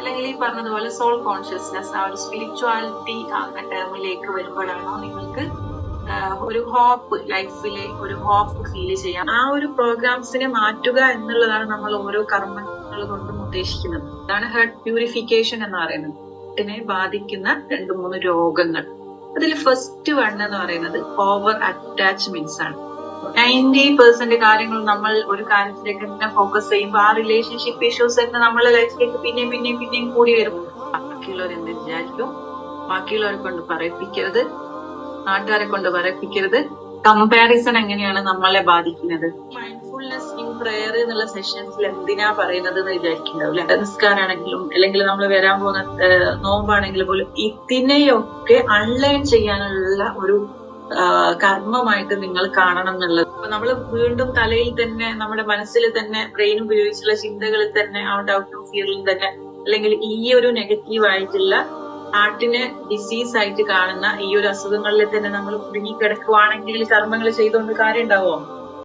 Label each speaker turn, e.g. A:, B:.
A: അല്ലെങ്കിൽ ഈ പറഞ്ഞതുപോലെ സോൾ കോൺഷ്യസ്നെസ്, ആ ഒരു സ്പിരിച്വാലിറ്റി ടേമിലേക്ക് വരുമ്പോഴാണോ നിങ്ങൾക്ക് ഒരു ഹോപ്പ്, ലൈഫിലെ ഒരു ഹോപ്പ് ഫീൽ ചെയ്യാം. ആ ഒരു പ്രോഗ്രാംസിനെ മാറ്റുക എന്നുള്ളതാണ് നമ്മൾ ഓരോ കർമ്മങ്ങൾ കൊണ്ടും ഉദ്ദേശിക്കുന്നത്. അതാണ് ഹെർട്ട് പ്യൂരിഫിക്കേഷൻ എന്ന് പറയുന്നത്. ഹാർട്ടിനെ ബാധിക്കുന്ന 2-3 രോഗങ്ങൾ. അതിൽ ഫസ്റ്റ് വൺ എന്ന് പറയുന്നത് ഓവർ അറ്റാച്ച്മെന്റ്സ് ആണ്. 90% കാര്യങ്ങൾ നമ്മൾ ഒരു കാര്യത്തിലേക്ക് തന്നെ ഫോക്കസ് ചെയ്യുമ്പോൾ ആ റിലേഷൻഷിപ്പ് ഇഷ്യൂസ് തന്നെ നമ്മളെ ലൈഫിലേക്ക് പിന്നെയും കൂടി വരും. ബാക്കിയുള്ളവർ എന്ത് വിചാരിക്കും, ബാക്കിയുള്ളവരെ കൊണ്ട് പറയിപ്പിക്കരുത്, നാട്ടുകാരെ കൊണ്ട് പറയിപ്പിക്കരുത്. കമ്പാരിസൺ എങ്ങനെയാണ് നമ്മളെ ബാധിക്കുന്നത്? മൈൻഡ്ഫുൾനെസ് ഇൻ പ്രെയർ എന്നുള്ള സെഷൻസിൽ എന്തിനാ പറയുന്നത് എന്ന് വിചാരിക്കുന്നുണ്ടാവില്ല. നിസ്കാരാണെങ്കിലും അല്ലെങ്കിൽ നമ്മൾ വരാൻ പോകുന്ന നോമ്പാണെങ്കിലും പോലും ഇതിനെയൊക്കെ അൺലൈൻ ചെയ്യാനുള്ള ഒരു കർമ്മമായിട്ട് നിങ്ങൾ കാണണം എന്നുള്ളത്. അപ്പൊ നമ്മൾ വീണ്ടും തലയിൽ തന്നെ, നമ്മുടെ മനസ്സിൽ തന്നെ, ബ്രെയിൻ ഉപയോഗിച്ചുള്ള ചിന്തകളിൽ തന്നെ, ആ ഡൗട്ടും ഫിയറിലും തന്നെ, അല്ലെങ്കിൽ ഈ ഒരു നെഗറ്റീവ് ആയിട്ടുള്ള ഹാർട്ടിനെ ഡിസീസ് ആയിട്ട് കാണുന്ന ഈ ഒരു അസുഖങ്ങളിൽ തന്നെ നമ്മൾ കുടുങ്ങി കിടക്കുവാണെങ്കിൽ കർമ്മങ്ങൾ ചെയ്തുകൊണ്ട് കാര്യം ഉണ്ടാവുമോ?